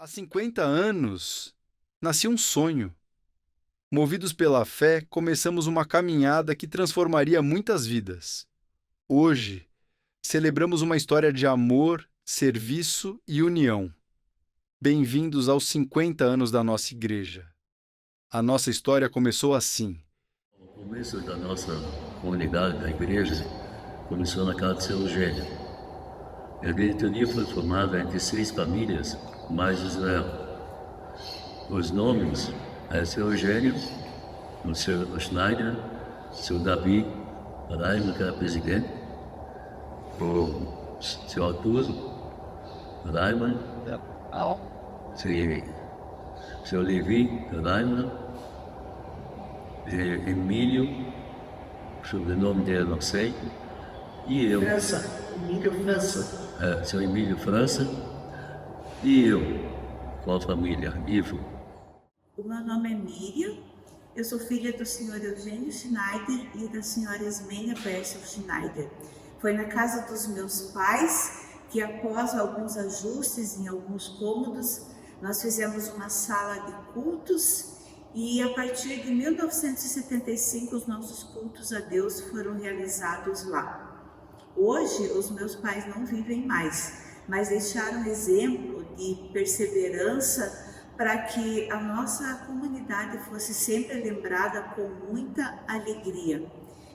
Há 50 anos, nascia um sonho. Movidos pela fé, começamos uma caminhada que transformaria muitas vidas. Hoje, celebramos uma história de amor, serviço e união. Bem-vindos aos 50 anos da nossa igreja. A nossa história começou assim. O começo da nossa comunidade, da igreja, começou na casa de seu Eugênio. A diretoria foi formada entre 6 famílias, mais Israel. Os nomes é seu Eugênio, o seu Schneider, seu Davi, Raima, que era presidente, o seu Arthur, Raima, seu Levi, Raima, Emílio, o sobrenome dele não sei, e eu. Emílio França. Seu Emílio França, e eu, com a família, Ivo. O meu nome é Miriam, eu sou filha do senhor Eugênio Schneider e da senhora Ismênia Persel Schneider. Foi na casa dos meus pais que, após alguns ajustes em alguns cômodos, nós fizemos uma sala de cultos e a partir de 1975 os nossos cultos a Deus foram realizados lá. Hoje os meus pais não vivem mais, mas deixaram exemplo de perseverança para que a nossa comunidade fosse sempre lembrada com muita alegria.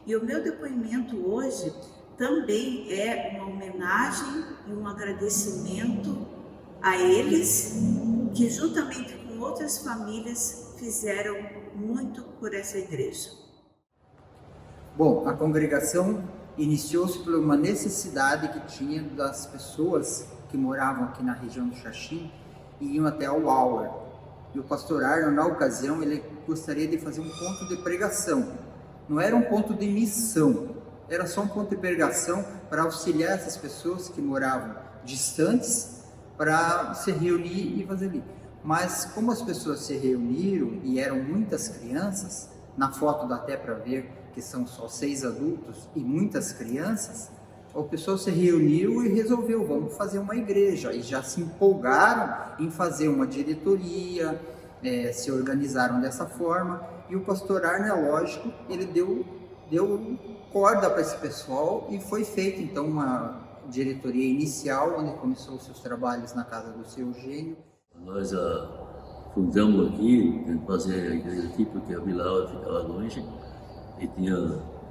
E o meu depoimento hoje também é uma homenagem e um agradecimento a eles que, juntamente com outras famílias, fizeram muito por essa igreja. Bom, a congregação iniciou-se por uma necessidade que tinha das pessoas que moravam aqui na região do Xaxim e iam até o Auer. E o pastor Arno, na ocasião, ele gostaria de fazer um ponto de pregação. Não era um ponto de missão, era só um ponto de pregação para auxiliar essas pessoas que moravam distantes para se reunir e fazer ali. Mas como as pessoas se reuniram e eram muitas crianças, na foto dá até para ver que são só 6 adultos e muitas crianças, o pessoal se reuniu e resolveu, vamos fazer uma igreja, e já se empolgaram em fazer uma diretoria, se organizaram dessa forma, e o pastor Arno, é lógico, ele deu corda para esse pessoal e foi feita então uma diretoria inicial, onde começou os seus trabalhos na casa do seu Eugênio. Nós fundamos aqui, tentamos fazer a igreja aqui, porque a Vila ficava longe, e tinha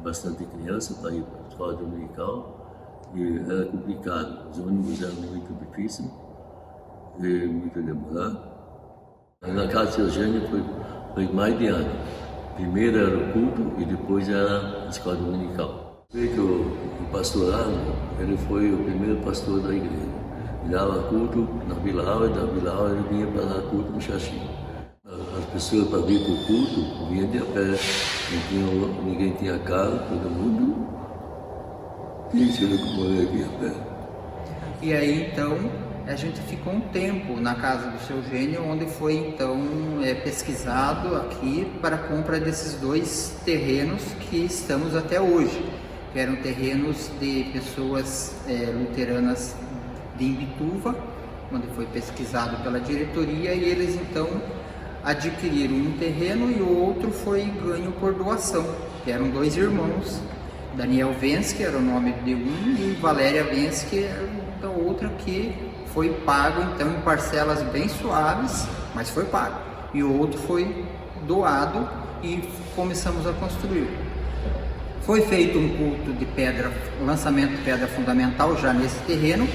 bastante criança para ir para a escola dominical, e era complicado, os ônibus eram muito difíceis, e muito demorado. Na casa do seu Eugênio foi mais de ano. Primeiro era o culto e depois era a escola dominical. O pastor Arno, ele foi o primeiro pastor da igreja. Ele dava culto na Vila Aula, e da Vila Aula ele vinha para dar culto no Xaxim. As pessoas para vir para o culto vinham de a pé, ninguém tinha carro, todo mundo tinha que morrer aqui a pé. E aí então a gente ficou um tempo na casa do seu Eugênio, onde foi então pesquisado aqui para a compra desses 2 terrenos que estamos até hoje, que eram terrenos de pessoas luteranas de Imbituva, onde foi pesquisado pela diretoria, e eles então adquiriram um terreno e o outro foi ganho por doação, que eram 2 irmãos, Daniel Vensky era o nome de um e Valéria Vensky era da outra, que foi pago então em parcelas bem suaves, mas foi pago, e o outro foi doado e começamos a construir. Foi feito um culto de pedra, lançamento de pedra fundamental já nesse terreno,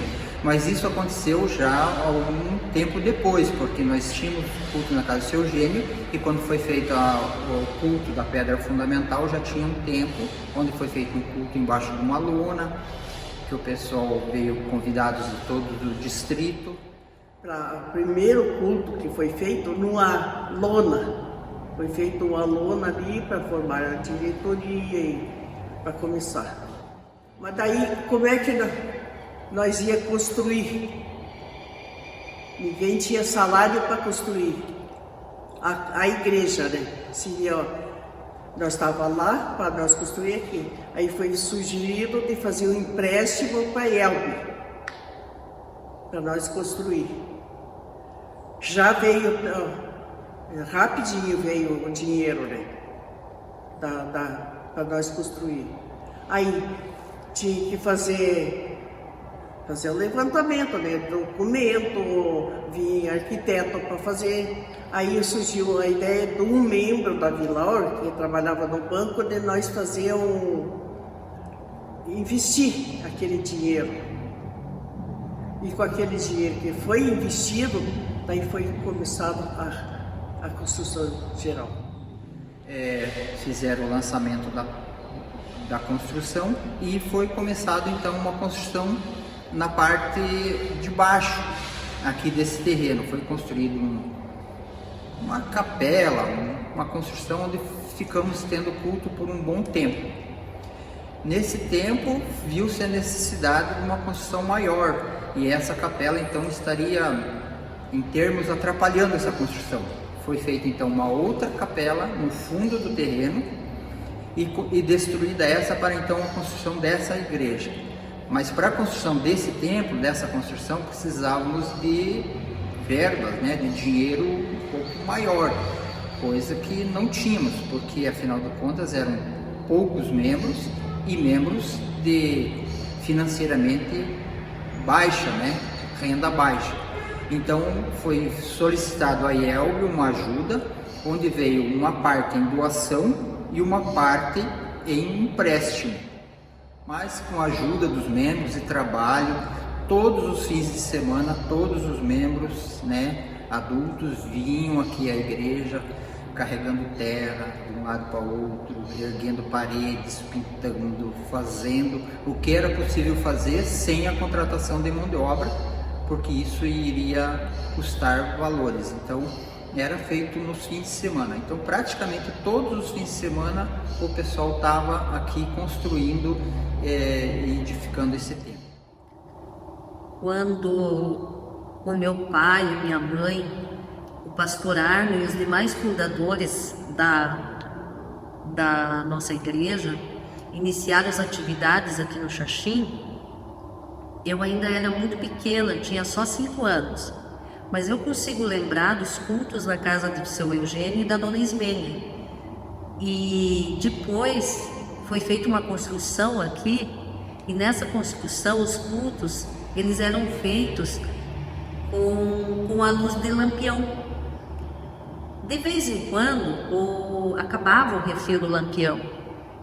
mas isso aconteceu já algum tempo depois, porque nós tínhamos culto na casa do seu Eugênio, e quando foi feito o culto da pedra fundamental já tinha um tempo onde foi feito um culto embaixo de uma lona, que o pessoal veio convidados de todo o distrito. Para o primeiro culto que foi feito numa lona, foi feita uma lona ali para formar a diretoria e para começar. Mas daí como é que nós ia construir? Ninguém tinha salário para construir a igreja, né? Nós estávamos lá para nós construir aqui. Aí foi sugerido de fazer um empréstimo para a Elbe, para nós construir. Já veio, rapidinho veio o dinheiro, né? Para nós construir. Aí tinha que fazer o levantamento, né? Documento, vinha arquiteto para fazer. Aí surgiu a ideia de um membro da Vilaur, que trabalhava no banco, de nós fazer investir aquele dinheiro. E com aquele dinheiro que foi investido, daí foi começado a construção geral. Fizeram o lançamento da construção e foi começado então uma construção na parte de baixo aqui desse terreno. Foi construído uma capela, uma construção onde ficamos tendo culto por um bom tempo. Nesse tempo viu-se a necessidade de uma construção maior e essa capela então estaria em termos atrapalhando essa construção. Foi feita então uma outra capela no fundo do terreno e destruída essa para então a construção dessa igreja. Mas para a construção desse templo, dessa construção, precisávamos de verbas, né, de dinheiro um pouco maior, coisa que não tínhamos, porque afinal de contas eram poucos membros e membros de financeiramente baixa, né, renda baixa. Então foi solicitado a IELB uma ajuda, onde veio uma parte em doação e uma parte em empréstimo. Mas com a ajuda dos membros e trabalho, todos os fins de semana, todos os membros, né, adultos vinham aqui à igreja carregando terra de um lado para o outro, erguendo paredes, pintando, fazendo o que era possível fazer sem a contratação de mão de obra, porque isso iria custar valores. Então era feito nos fins de semana. Então praticamente todos os fins de semana o pessoal estava aqui construindo e edificando esse templo. Quando o meu pai e minha mãe, o pastor Arno e os demais fundadores da nossa igreja iniciaram as atividades aqui no Xaxim, eu ainda era muito pequena, tinha só 5 anos. Mas eu consigo lembrar dos cultos na casa do seu Eugênio e da dona Ismênia. E depois foi feita uma construção aqui, e nessa construção os cultos eles eram feitos com a luz de lampião. De vez em quando acabava o refil do lampião.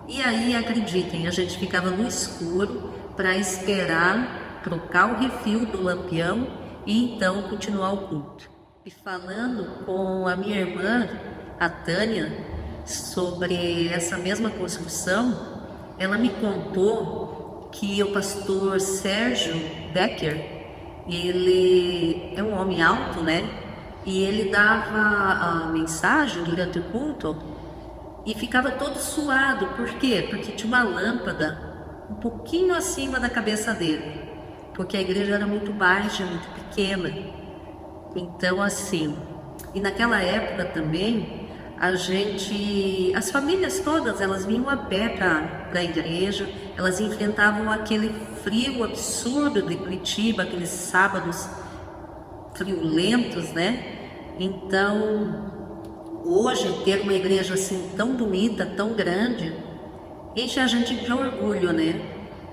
E aí, acreditem, a gente ficava no escuro para esperar trocar o refil do lampião e então continuar o culto. E falando com a minha irmã, a Tânia, sobre essa mesma construção, ela me contou que o pastor Sérgio Becker, ele é um homem alto, né? E ele dava a mensagem durante o culto e ficava todo suado. Por quê? Porque tinha uma lâmpada um pouquinho acima da cabeça dele, porque a igreja era muito baixa, muito pequena. Então assim, e naquela época também, as famílias todas, elas vinham a pé para a igreja, elas enfrentavam aquele frio absurdo de Curitiba, aqueles sábados friolentos, né? Então, hoje ter uma igreja assim tão bonita, tão grande, enche a gente de orgulho, né?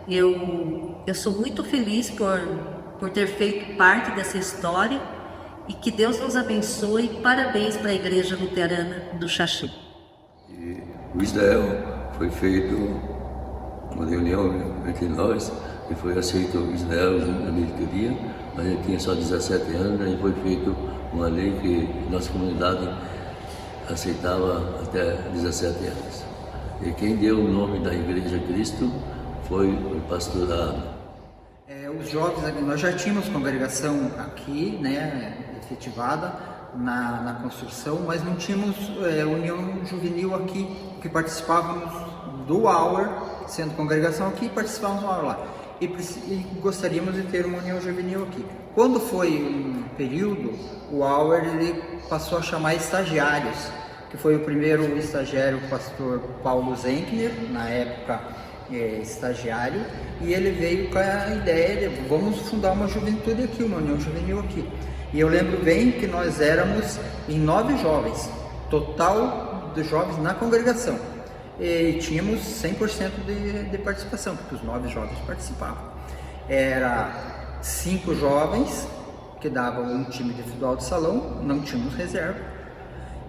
Eu sou muito feliz por ter feito parte dessa história e que Deus nos abençoe. Parabéns para a Igreja Luterana do Xaxim. E o Israel foi feito uma reunião entre nós e foi aceito o Israel na diretoria, mas ele tinha só 17 anos e foi feito uma lei que nossa comunidade aceitava até 17 anos. E quem deu o nome da Igreja Cristo foi o pastorado. Os jovens aqui, nós já tínhamos congregação aqui, né, efetivada na construção, mas não tínhamos união juvenil aqui, que participávamos do Hour, sendo congregação aqui, participávamos do Hour lá. E gostaríamos de ter uma união juvenil aqui. Quando foi um período, o Hour ele passou a chamar estagiários, que foi o primeiro estagiário, o pastor Paulo Zenkner, na época estagiário, e ele veio com a ideia de vamos fundar uma juventude aqui, uma união juvenil aqui. E eu lembro bem que nós éramos em 9 jovens, total de jovens na congregação. E tínhamos 100% de participação, porque os 9 jovens participavam. Era 5 jovens, que davam um time de futebol de salão, não tínhamos reserva,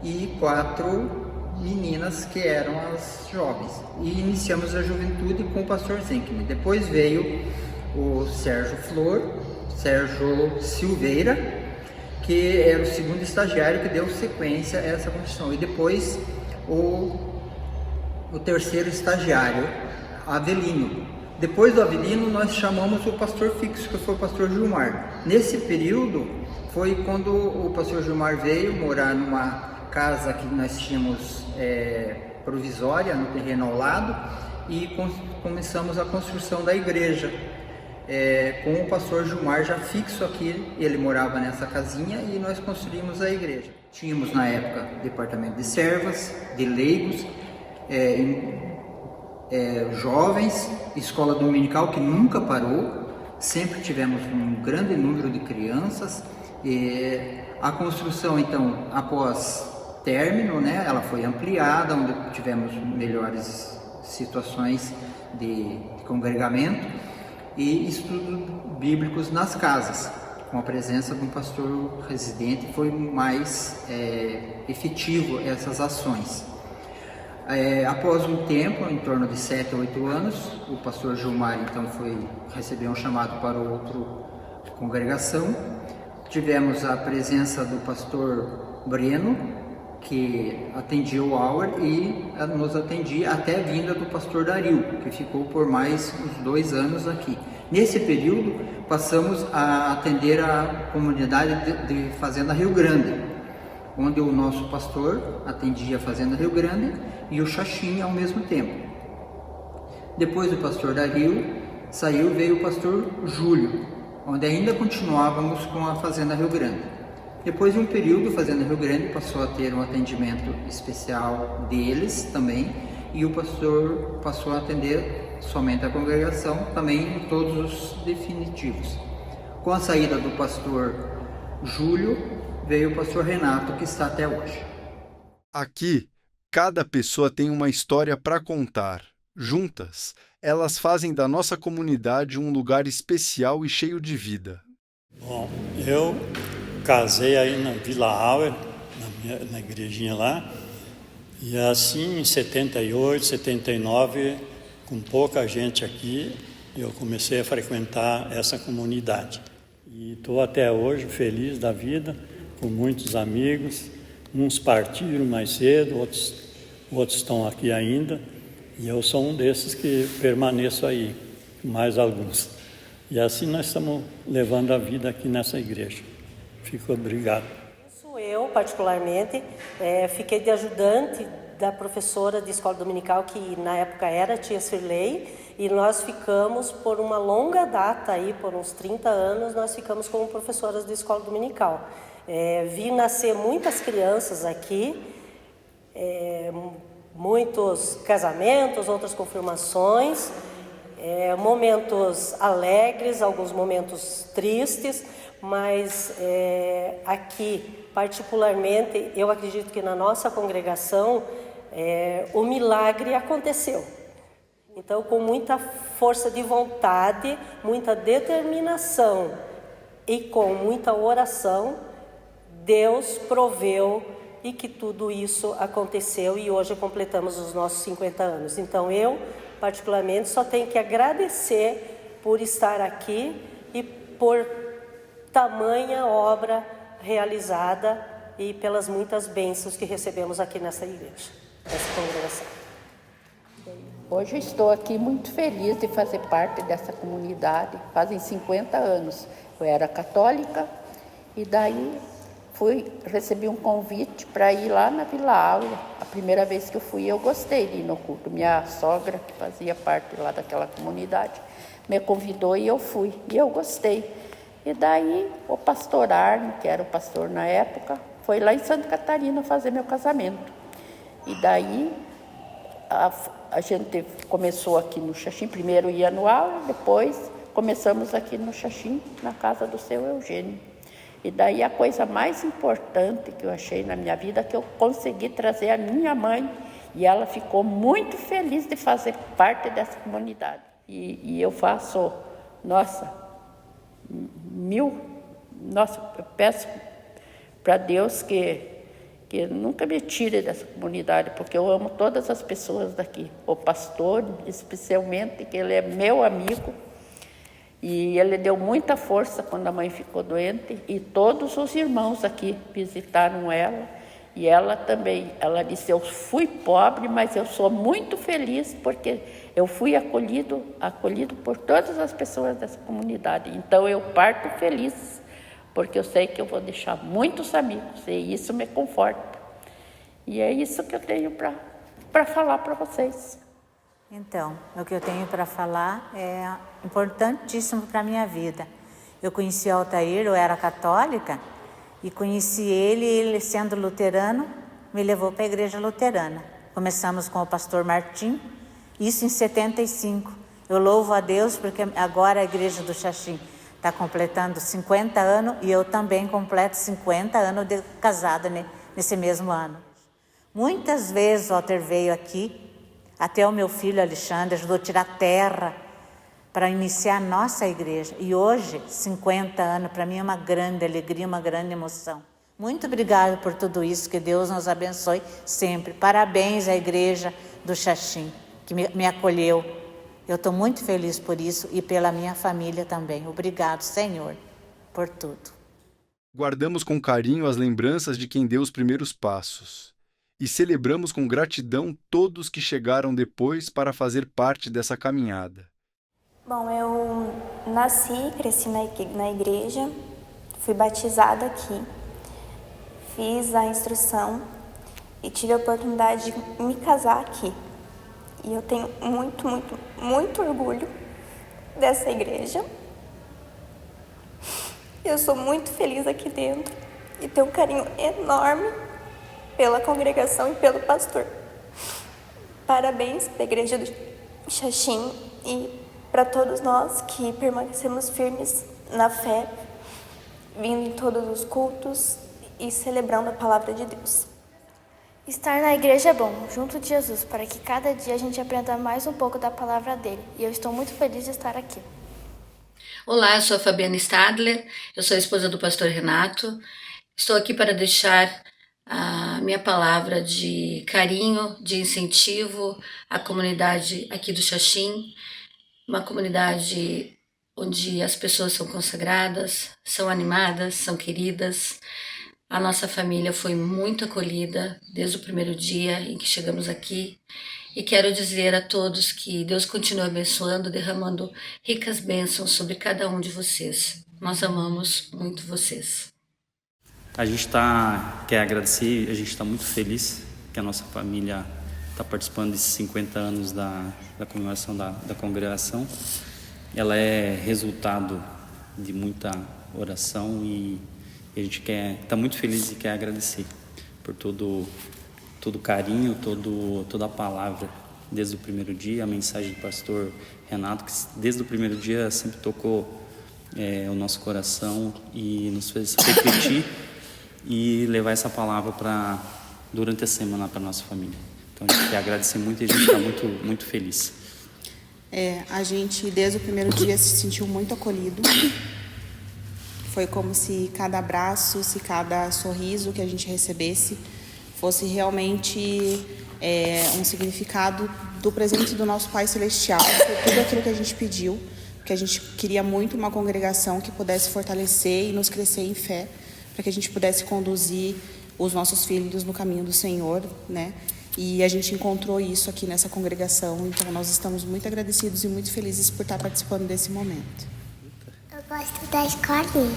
e 4 meninas que eram as jovens. E iniciamos a juventude com o pastor Zenkman. Depois veio o Sérgio Silveira, que era o segundo estagiário que deu sequência a essa construção. E depois o terceiro estagiário, Avelino. Depois do Avelino, nós chamamos o pastor fixo, que foi o pastor Gilmar. Nesse período, foi quando o pastor Gilmar veio morar numa casa que nós tínhamos provisória, no terreno ao lado, e começamos a construção da igreja. Com o pastor Gilmar já fixo aqui, ele morava nessa casinha e nós construímos a igreja. Tínhamos na época departamento de servas, de leigos, jovens, escola dominical que nunca parou, sempre tivemos um grande número de crianças. A construção, então, após término, né, ela foi ampliada, onde tivemos melhores situações de congregamento e estudos bíblicos nas casas, com a presença de um pastor residente. Foi mais efetivo essas ações. Após um tempo, em torno de 7 a 8 anos, o pastor Gilmar então recebeu um chamado para outra congregação. Tivemos a presença do pastor Breno, que atendia o Auer e nos atendia até a vinda do pastor Dario, que ficou por mais uns 2 anos aqui. Nesse período, passamos a atender a comunidade de Fazenda Rio Grande, onde o nosso pastor atendia a Fazenda Rio Grande e o Xaxim ao mesmo tempo. Depois do pastor Dario saiu, veio o pastor Júlio, onde ainda continuávamos com a Fazenda Rio Grande. Depois de um período, a Fazenda Rio Grande passou a ter um atendimento especial deles também, e o pastor passou a atender somente a congregação, também em todos os definitivos. Com a saída do pastor Júlio, veio o pastor Renato, que está até hoje. Aqui, cada pessoa tem uma história para contar. Juntas, elas fazem da nossa comunidade um lugar especial e cheio de vida. Bom, eu casei aí na Vila Auer, na igrejinha lá, e assim em 78, 79, com pouca gente aqui, eu comecei a frequentar essa comunidade. E estou até hoje feliz da vida, com muitos amigos. Uns partiram mais cedo, outros estão aqui ainda, e eu sou um desses que permaneço aí, mais alguns. E assim nós estamos levando a vida aqui nessa igreja. Fico obrigado. Eu, particularmente, fiquei de ajudante da professora de escola dominical, que na época era a tia Sirlei, e nós ficamos por uma longa data, aí, por uns 30 anos, nós ficamos como professoras de escola dominical. Vi nascer muitas crianças aqui, muitos casamentos, outras confirmações, momentos alegres, alguns momentos tristes, mas aqui, particularmente, eu acredito que na nossa congregação, o milagre aconteceu. Então, com muita força de vontade, muita determinação e com muita oração, Deus proveu e que tudo isso aconteceu, e hoje completamos os nossos 50 anos. Então, eu, particularmente, só tenho que agradecer por estar aqui e por tamanha obra realizada e pelas muitas bênçãos que recebemos aqui nessa igreja, nessa congregação. Hoje eu estou aqui muito feliz de fazer parte dessa comunidade. Fazem 50 anos. Eu era católica e daí recebi um convite para ir lá na Vila Áurea. A primeira vez que eu fui, eu gostei de ir no culto. Minha sogra, que fazia parte lá daquela comunidade, me convidou e eu fui. E eu gostei. E daí o pastor Arno, que era o pastor na época, foi lá em Santa Catarina fazer meu casamento. E daí a gente começou aqui no Xaxim, primeiro ia no Áurea, depois começamos aqui no Xaxim, na casa do seu Eugênio. E daí a coisa mais importante que eu achei na minha vida é que eu consegui trazer a minha mãe e ela ficou muito feliz de fazer parte dessa comunidade. E eu faço, eu peço para Deus que nunca me tire dessa comunidade, porque eu amo todas as pessoas daqui. O pastor, especialmente, que ele é meu amigo, e ele deu muita força quando a mãe ficou doente, e todos os irmãos aqui visitaram ela, e ela também. Ela disse, eu fui pobre, mas eu sou muito feliz, porque eu fui acolhido por todas as pessoas dessa comunidade. Então eu parto feliz, porque eu sei que eu vou deixar muitos amigos, e isso me conforta. E é isso que eu tenho para falar para vocês. Então, o que eu tenho para falar é importantíssimo para a minha vida. Eu conheci o Altair, eu era católica, e conheci ele sendo luterano, me levou para a igreja luterana. Começamos com o pastor Martim, isso em 75. Eu louvo a Deus porque agora a igreja do Xaxim está completando 50 anos e eu também completo 50 anos de casada nesse mesmo ano. Muitas vezes o Walter veio aqui, até o meu filho Alexandre ajudou a tirar terra para iniciar a nossa igreja. E hoje, 50 anos, para mim é uma grande alegria, uma grande emoção. Muito obrigada por tudo isso, que Deus nos abençoe sempre. Parabéns à igreja do Xaxim, que me acolheu. Eu estou muito feliz por isso e pela minha família também. Obrigado, Senhor, por tudo. Guardamos com carinho as lembranças de quem deu os primeiros passos e celebramos com gratidão todos que chegaram depois para fazer parte dessa caminhada. Bom, eu nasci e cresci na igreja, fui batizada aqui, fiz a instrução e tive a oportunidade de me casar aqui. E eu tenho muito, muito, muito orgulho dessa igreja. Eu sou muito feliz aqui dentro e tenho um carinho enorme pela congregação e pelo pastor. Parabéns para a igreja do Xaxim e para todos nós que permanecemos firmes na fé, vindo em todos os cultos e celebrando a palavra de Deus. Estar na igreja é bom, junto de Jesus, para que cada dia a gente aprenda mais um pouco da palavra dele. E eu estou muito feliz de estar aqui. Olá, eu sou a Fabiana Stadler, eu sou a esposa do pastor Renato. Estou aqui para deixar a minha palavra de carinho, de incentivo à comunidade aqui do Xaxim, uma comunidade onde as pessoas são consagradas, são animadas, são queridas. A nossa família foi muito acolhida desde o primeiro dia em que chegamos aqui. E quero dizer a todos que Deus continue abençoando, derramando ricas bênçãos sobre cada um de vocês. Nós amamos muito vocês. A gente quer agradecer, a gente está muito feliz que a nossa família está participando desses 50 anos da comemoração da congregação. Ela é resultado de muita oração e a gente está muito feliz e quer agradecer por todo o carinho, toda a palavra desde o primeiro dia, a mensagem do pastor Renato, que desde o primeiro dia sempre tocou o nosso coração e nos fez refletir e levar essa palavra durante a semana para a nossa família. Então a gente quer agradecer muito e a gente está muito, muito feliz. A gente desde o primeiro dia se sentiu muito acolhido. Foi como se cada abraço, se cada sorriso que a gente recebesse fosse realmente um significado do presente do nosso Pai Celestial, por tudo aquilo que a gente pediu, que a gente queria muito uma congregação que pudesse fortalecer e nos crescer em fé, para que a gente pudesse conduzir os nossos filhos no caminho do Senhor, né? E a gente encontrou isso aqui nessa congregação, então nós estamos muito agradecidos e muito felizes por estar participando desse momento. Eu gosto da escolinha.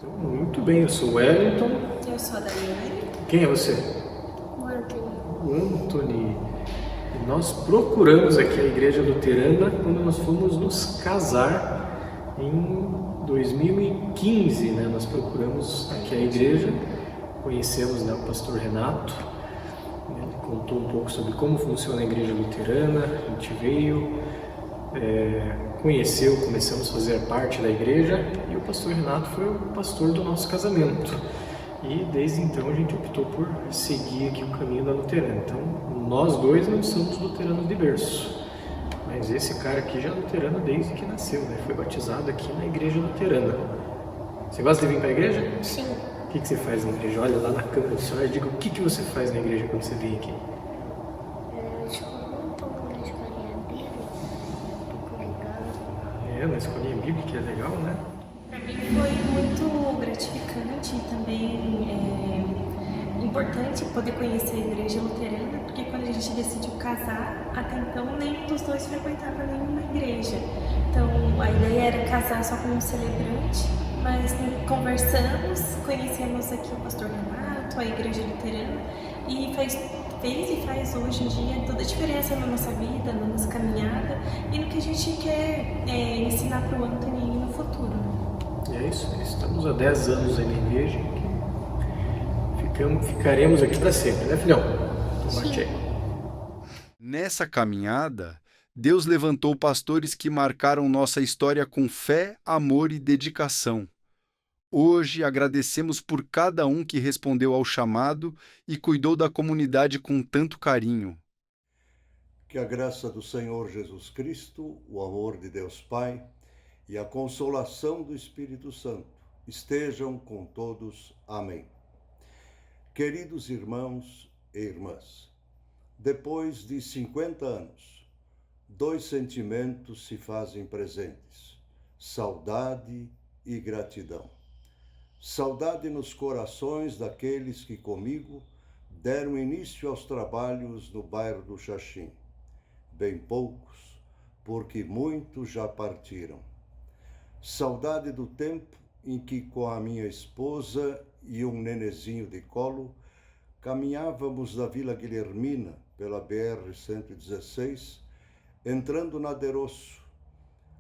Muito bem, eu sou o Wellington. Eu sou a Daniela. Quem é você? O Antônio. O Antônio. E nós procuramos aqui a igreja luterana quando nós fomos nos casar em 2015, né? Nós procuramos aqui a igreja, conhecemos, né, o pastor Renato, ele contou um pouco sobre como funciona a igreja luterana, a gente veio, conheceu, começamos a fazer parte da igreja e o pastor Renato foi o pastor do nosso casamento. E desde então a gente optou por seguir aqui o caminho da luterana. Então nós dois não somos luteranos de berço, mas esse cara aqui já é luterano desde que nasceu, né? Foi batizado aqui na igreja luterana. Você gosta de vir para a igreja? Sim. O que você faz na igreja? Olha lá na câmera do senhor e diga o que você faz na igreja quando você vem aqui. Escolhi um pouco na escolinha bíblica, um pouco legal. Na escolinha bíblica, que é legal, né? Para mim foi muito gratificante e também importante poder conhecer a igreja luterana, porque quando a gente decidiu casar, até então nenhum dos dois frequentava nenhuma igreja. Então a ideia era casar só com um celebrante, mas conversamos, conhecemos aqui o pastor Renato, a igreja luterana, e fez e faz hoje em dia toda a diferença na nossa vida, na nossa caminhada e no que a gente quer ensinar para o Anthony no futuro. E é isso, estamos há 10 anos aí na igreja, ficaremos aqui para sempre, né, filhão? Nessa caminhada, Deus levantou pastores que marcaram nossa história com fé, amor e dedicação. Hoje agradecemos por cada um que respondeu ao chamado e cuidou da comunidade com tanto carinho. Que a graça do Senhor Jesus Cristo, o amor de Deus Pai e a consolação do Espírito Santo estejam com todos. Amém. Queridos irmãos e irmãs, depois de 50 anos, 2 sentimentos se fazem presentes: saudade e gratidão. Saudade nos corações daqueles que comigo deram início aos trabalhos no bairro do Xaxim. Bem poucos, porque muitos já partiram. Saudade do tempo em que, com a minha esposa e um nenezinho de colo, caminhávamos da Vila Guilhermina pela BR-116, entrando na Deroço,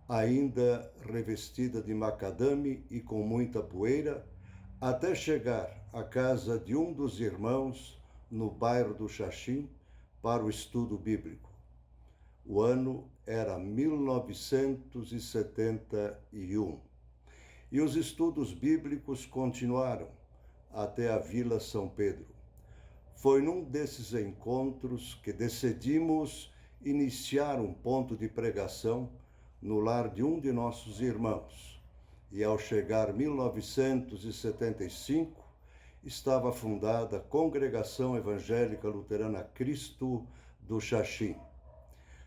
ainda revestida de macadame e com muita poeira, até chegar à casa de um dos irmãos no bairro do Xaxim para o estudo bíblico. O ano era 1971 e os estudos bíblicos continuaram até a Vila São Pedro. Foi num desses encontros que decidimos iniciar um ponto de pregação no lar de um de nossos irmãos. E ao chegar 1975, estava fundada a Congregação Evangélica Luterana Cristo do Xaxim.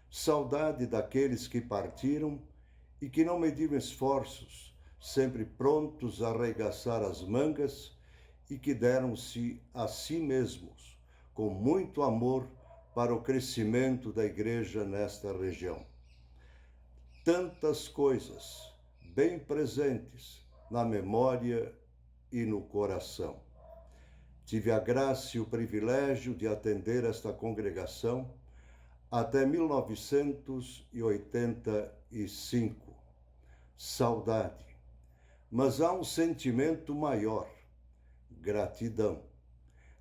Saudade daqueles que partiram e que não mediram esforços, sempre prontos a arregaçar as mangas e que deram-se a si mesmos, com muito amor, para o crescimento da igreja nesta região. Tantas coisas bem presentes na memória e no coração. Tive a graça e o privilégio de atender esta congregação até 1985. Saudade. Mas há um sentimento maior: gratidão.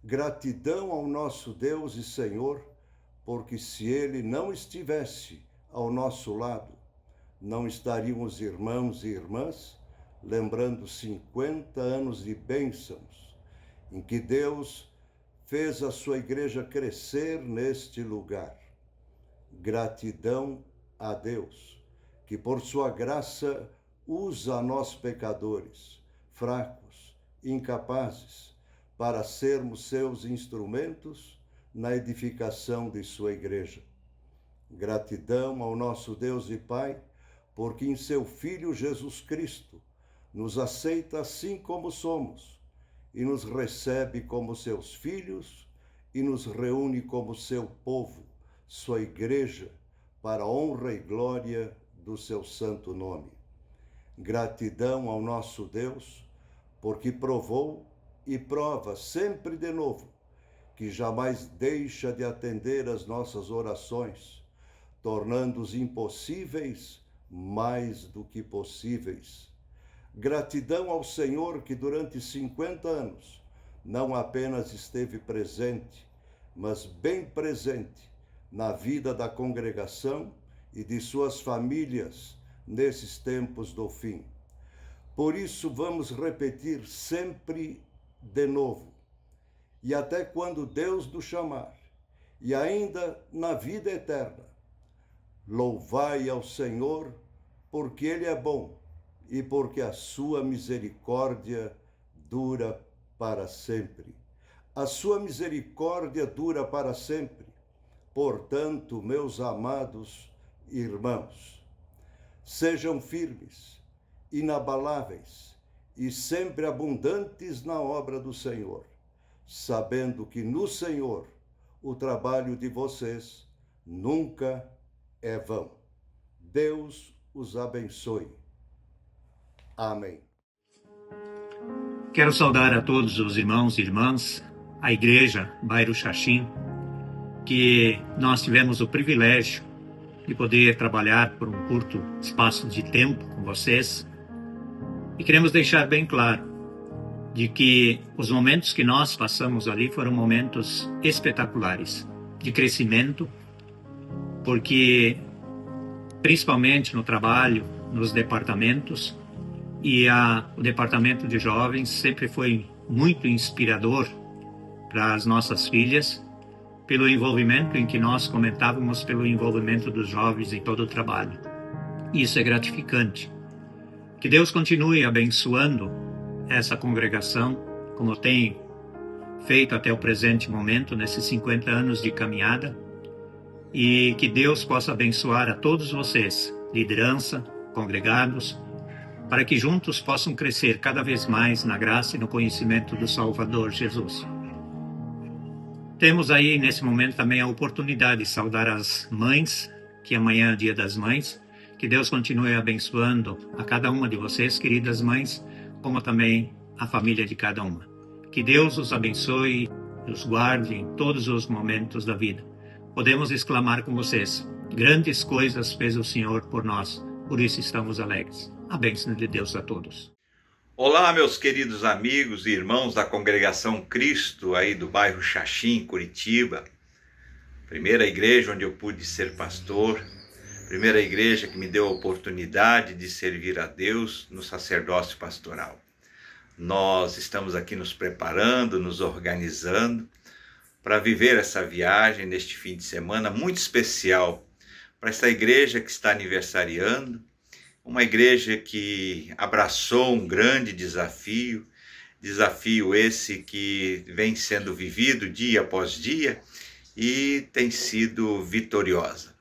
Gratidão ao nosso Deus e Senhor, porque se Ele não estivesse ao nosso lado, não estariam os irmãos e irmãs lembrando 50 anos de bênçãos, em que Deus fez a sua igreja crescer neste lugar. Gratidão a Deus, que por sua graça usa a nós pecadores, fracos, incapazes, para sermos seus instrumentos na edificação de sua igreja. Gratidão ao nosso Deus e Pai, porque em seu Filho Jesus Cristo nos aceita assim como somos e nos recebe como seus filhos e nos reúne como seu povo, sua igreja, para a honra e glória do seu santo nome. Gratidão ao nosso Deus, porque provou e prova sempre de novo que jamais deixa de atender as nossas orações, tornando os impossíveis mais do que possíveis. Gratidão ao Senhor que durante 50 anos não apenas esteve presente, mas bem presente na vida da congregação e de suas famílias nesses tempos do fim. Por isso vamos repetir sempre de novo, e até quando Deus nos chamar, e ainda na vida eterna, louvai ao Senhor, porque Ele é bom e porque a sua misericórdia dura para sempre. A sua misericórdia dura para sempre. Portanto, meus amados irmãos, sejam firmes, inabaláveis e sempre abundantes na obra do Senhor, sabendo que no Senhor o trabalho de vocês nunca é vão. Deus os abençoe. Amém. Quero saudar a todos os irmãos e irmãs, a Igreja Bairro Xaxim, que nós tivemos o privilégio de poder trabalhar por um curto espaço de tempo com vocês. E queremos deixar bem claro de que os momentos que nós passamos ali foram momentos espetaculares, de crescimento, porque principalmente no trabalho, nos departamentos, e o departamento de jovens sempre foi muito inspirador para as nossas filhas, pelo envolvimento em que nós comentávamos, pelo envolvimento dos jovens em todo o trabalho. Isso é gratificante. Que Deus continue abençoando essa congregação, como tem feito até o presente momento, nesses 50 anos de caminhada, e que Deus possa abençoar a todos vocês, liderança, congregados, para que juntos possam crescer cada vez mais na graça e no conhecimento do Salvador Jesus. Temos aí, nesse momento, também a oportunidade de saudar as mães, que amanhã é Dia das Mães. Que Deus continue abençoando a cada uma de vocês, queridas mães, como também a família de cada uma. Que Deus os abençoe e os guarde em todos os momentos da vida. Podemos exclamar com vocês: grandes coisas fez o Senhor por nós, por isso estamos alegres. A bênção de Deus a todos. Olá, meus queridos amigos e irmãos da Congregação Cristo, aí do bairro Xaxim, Curitiba. Primeira igreja onde eu pude ser pastor, primeira igreja que me deu a oportunidade de servir a Deus no sacerdócio pastoral. Nós estamos aqui nos preparando, nos organizando para viver essa viagem neste fim de semana muito especial para essa igreja que está aniversariando, uma igreja que abraçou um grande desafio esse que vem sendo vivido dia após dia e tem sido vitoriosa.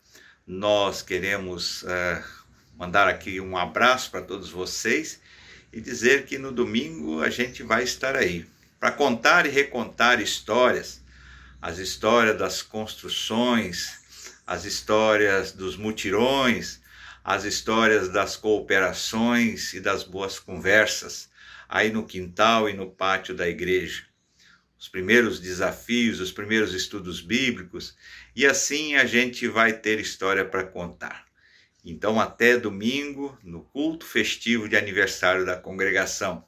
Nós queremos mandar aqui um abraço para todos vocês e dizer que no domingo a gente vai estar aí para contar e recontar histórias, as histórias das construções, as histórias dos mutirões, as histórias das cooperações e das boas conversas aí no quintal e no pátio da igreja. Os primeiros desafios, os primeiros estudos bíblicos, e assim a gente vai ter história para contar. Então até domingo, no culto festivo de aniversário da congregação.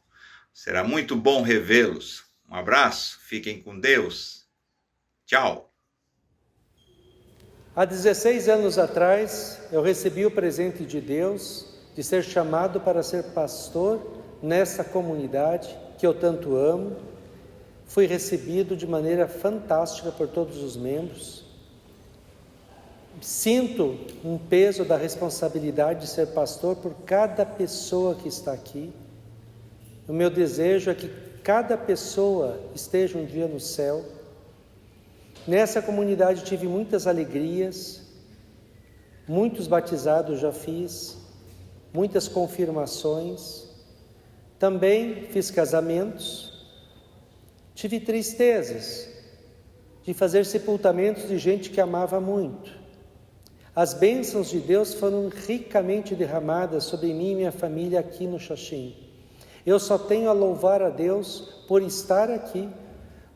Será muito bom revê-los. Um abraço, fiquem com Deus. Tchau. Há 16 anos atrás, eu recebi o presente de Deus de ser chamado para ser pastor nessa comunidade que eu tanto amo. Fui recebido de maneira fantástica por todos os membros. Sinto um peso da responsabilidade de ser pastor por cada pessoa que está aqui. O meu desejo é que cada pessoa esteja um dia no céu. Nessa comunidade tive muitas alegrias, muitos batizados já fiz, muitas confirmações, também fiz casamentos, tive tristezas de fazer sepultamentos de gente que amava muito. As bênçãos de Deus foram ricamente derramadas sobre mim e minha família aqui no Xaxim. Eu só tenho a louvar a Deus por estar aqui,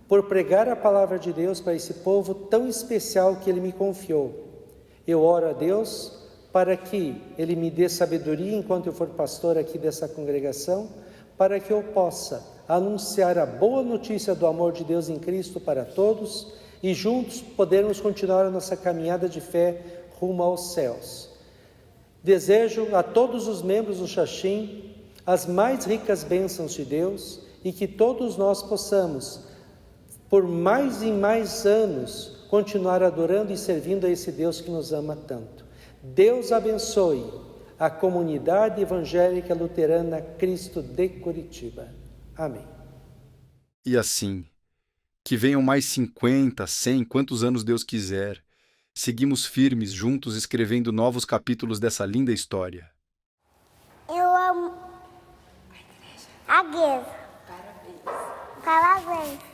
por pregar a palavra de Deus para esse povo tão especial que Ele me confiou. Eu oro a Deus para que Ele me dê sabedoria enquanto eu for pastor aqui dessa congregação, para que eu possa anunciar a boa notícia do amor de Deus em Cristo para todos e juntos podermos continuar a nossa caminhada de fé rumo aos céus. Desejo a todos os membros do Xaxim as mais ricas bênçãos de Deus e que todos nós possamos, por mais e mais anos, continuar adorando e servindo a esse Deus que nos ama tanto. Deus abençoe a comunidade evangélica luterana Cristo de Curitiba. Amém. E assim, que venham mais 50, 100, quantos anos Deus quiser, seguimos firmes juntos escrevendo novos capítulos dessa linda história. Eu amo a igreja. Parabéns. Parabéns.